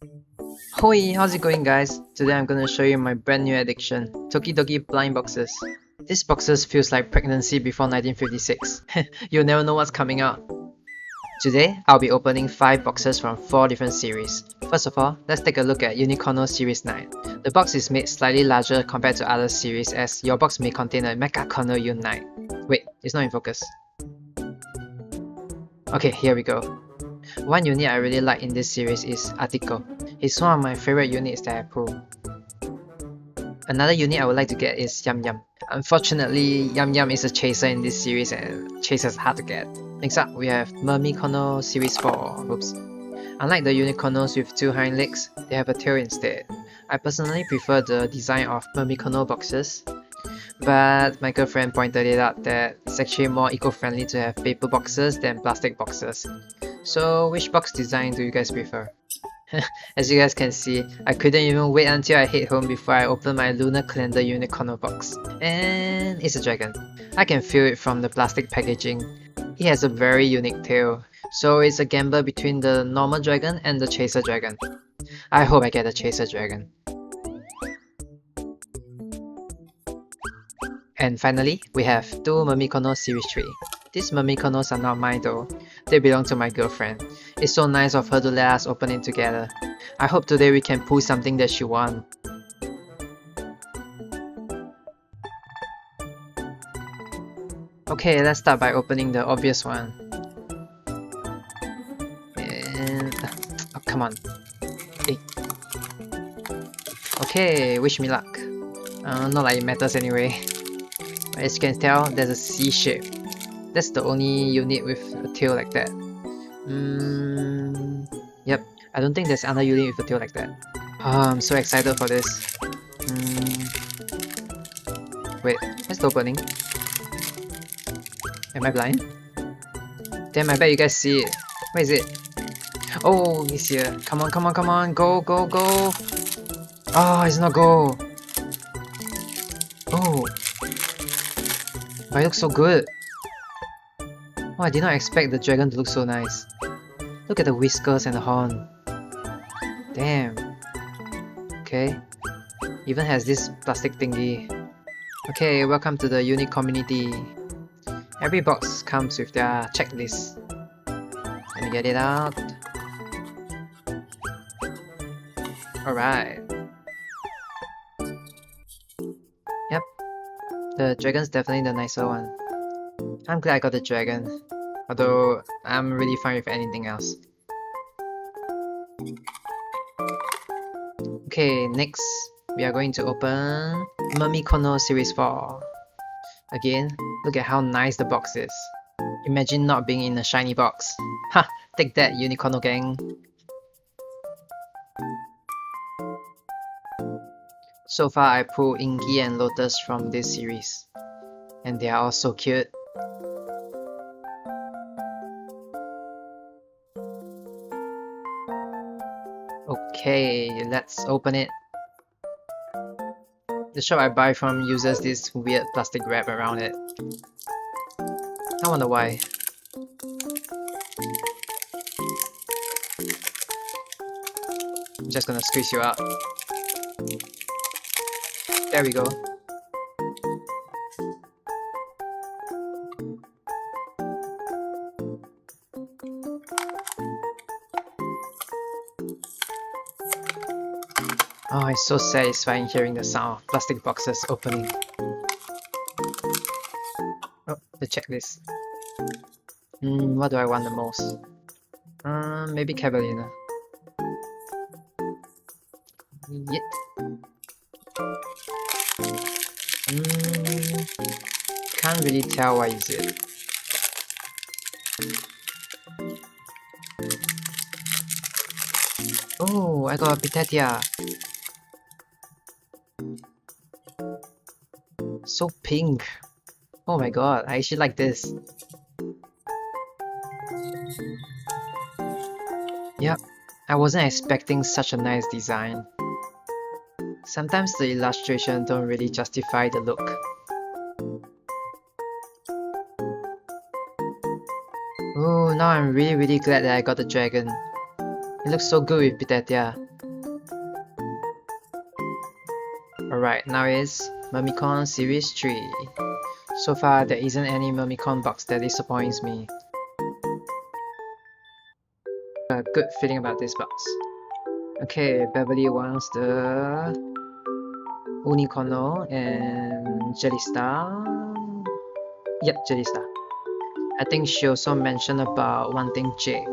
Hoi, how's it going guys? Today I'm gonna show you my brand new addiction, Tokidoki blind boxes. These boxes feels like pregnancy before 1956. You'll never know what's coming out. Today, I'll be opening 5 boxes from 4 different series. First of all, let's take a look at Unicorno Series 9. The box is made slightly larger compared to other series as your box may contain a Mermicorno U9. Wait, it's not in focus. Okay, here we go. One unit I really like in this series is Article. It's one of my favorite units that I pull. Another unit I would like to get is Yum Yum. Unfortunately, Yum Yum is a chaser in this series and chasers hard to get. Next up, we have Mermicorno Series 4. Oops. Unlike the Unicornos with 2 hind legs, they have a tail instead. I personally prefer the design of Mermicorno boxes, but my girlfriend pointed it out that it's actually more eco-friendly to have paper boxes than plastic boxes. So which box design do you guys prefer? As you guys can see, I couldn't even wait until I head home before I open my Lunar Calendar Unicorno box. And it's a dragon. I can feel it from the plastic packaging. It has a very unique tail, so it's a gamble between the normal dragon and the chaser dragon. I hope I get a chaser dragon. And finally, we have 2 Mermicorno Series 3. These Mermicornos are not mine though, they belong to my girlfriend. It's so nice of her to let us open it together. I hope today we can pull something that she wants. Okay, let's start by opening the obvious one. And... oh, come on. Hey. Okay, wish me luck. Not like it matters anyway. As you can tell, there's a C shape. That's the only unit with a tail like that. Yep, I don't think there's another unit with a tail like that. Oh, I'm so excited for this. Wait, where's the opening? Am I blind? Damn, I bet you guys see it. Where is it? Oh, it's here. Come on, come on, come on. Go, go, go. Oh, it's not go. Oh. But it looks so good. Oh, I did not expect the dragon to look so nice. Look at the whiskers and the horn. Damn. Okay. Even has this plastic thingy. Okay, welcome to the Uni community. Every box comes with their checklist. Let me get it out. Alright. Yep. The dragon's definitely the nicer one. I'm glad I got the dragon, although I'm really fine with anything else. Okay, next we are going to open Mermicorno Series 4. Again, look at how nice the box is. Imagine not being in a shiny box. Ha! Take that, Unicorno gang! So far I pulled Inky and Lotus from this series, and they are all so cute. Okay, let's open it. The shop I buy from uses this weird plastic wrap around it. I wonder why. I'm just gonna squeeze you out. There we go. Oh, it's so satisfying hearing the sound of plastic boxes opening. Oh, the checklist. What do I want the most? Maybe Cavalier. Yet. Can't really tell what is it. Oh, I got a Pitatia. So pink. Oh my god, I actually like this. Yep, I wasn't expecting such a nice design. Sometimes the illustration don't really justify the look. Oh, now I'm really glad that I got the dragon. It looks so good with Pitatia. Alright, now is Mermicorno Series 3. So far, there isn't any Mermicorno box that disappoints me. A good feeling about this box. Okay, Beverly wants the Unicorno and Daystar. Yep, Daystar. I think she also mentioned about wanting Jade.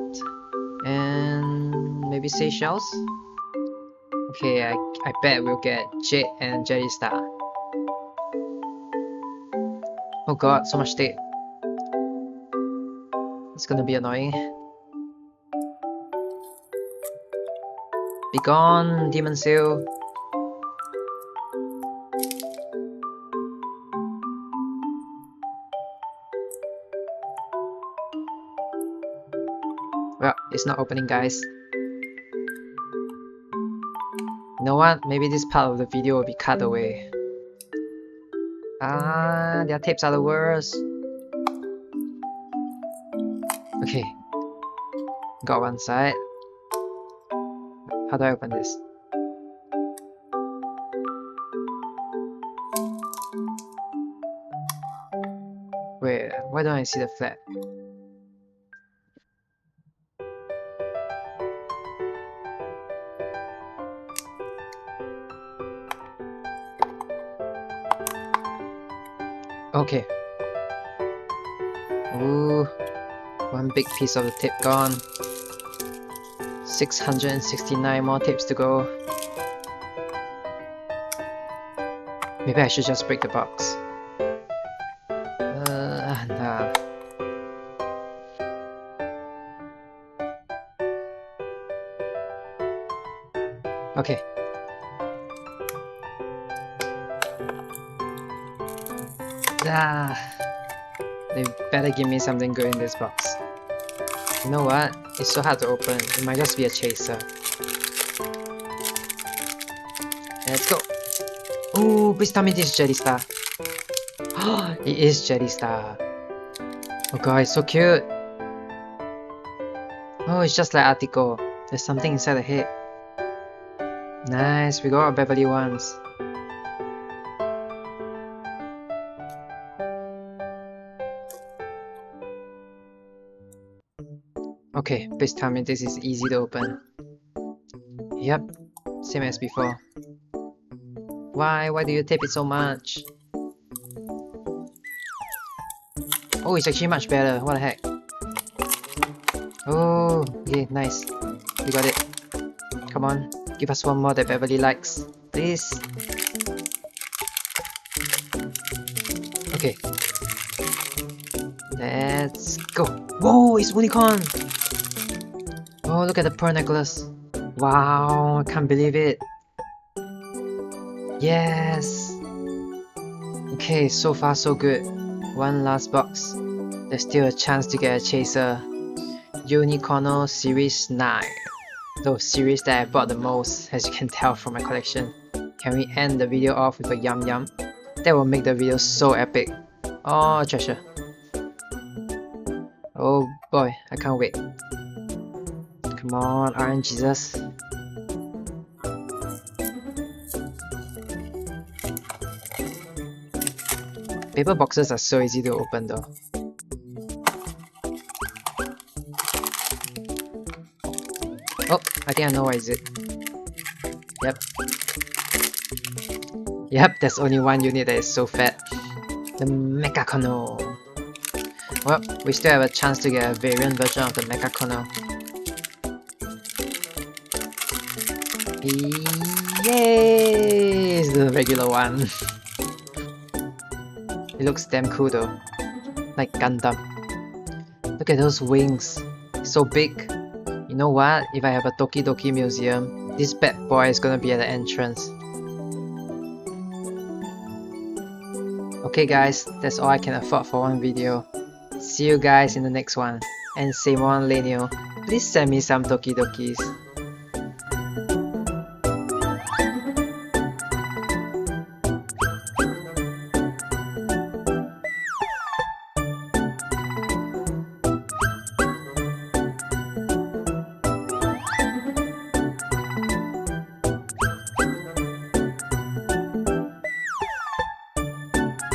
And maybe Seychelles? Okay, I bet we'll get Jade and Daystar. Oh god, so much tape. It's gonna be annoying. Be gone, Demon Seal. Well, it's not opening, guys. You know what? Maybe this part of the video will be cut away. Their tapes are the worst. Okay. Got one side. How do I open this? Wait, why don't I see the flag? Okay. Ooh, one big piece of the tape gone. 669 more tapes to go. Maybe I should just break the box. Nah. Okay. They better give me something good in this box. You know what? It's so hard to open. It might just be a chaser. Let's go. Ooh, please tell me this is Daystar. It is Daystar. Oh god, it's so cute. Oh, it's just like Atiko. There's something inside the head. Nice, we got our Beverly ones. Okay, please tell me this is easy to open. Yep, same as before. Why do you tape it so much? Oh, it's actually much better, what the heck. Oh, yeah, nice. We got it. Come on, give us one more that Beverly likes. Please. Okay. Let's go. Whoa, it's Unicorn! Oh, look at the pearl necklace. Wow, I can't believe it. Yes! Okay, so far so good. One last box. There's still a chance to get a chaser. Unicorno Series 9. The series that I bought the most, as you can tell from my collection. Can we end the video off with a yum yum? That will make the video so epic. Oh, treasure. Oh boy, I can't wait. Come on, Orange Jesus. Paper boxes are so easy to open though. Oh, I think I know what is it. Yep, there's only one unit that is so fat. The Mermicorno. Well, we still have a chance to get a variant version of the Mermicorno. Yay! It's the regular one. It looks damn cool though. Like Gundam. Look at those wings. It's so big. You know what? If I have a Tokidoki museum, this bad boy is gonna be at the entrance. Okay guys, that's all I can afford for one video. See you guys in the next one. And same on Lenio, please send me some Tokidokis.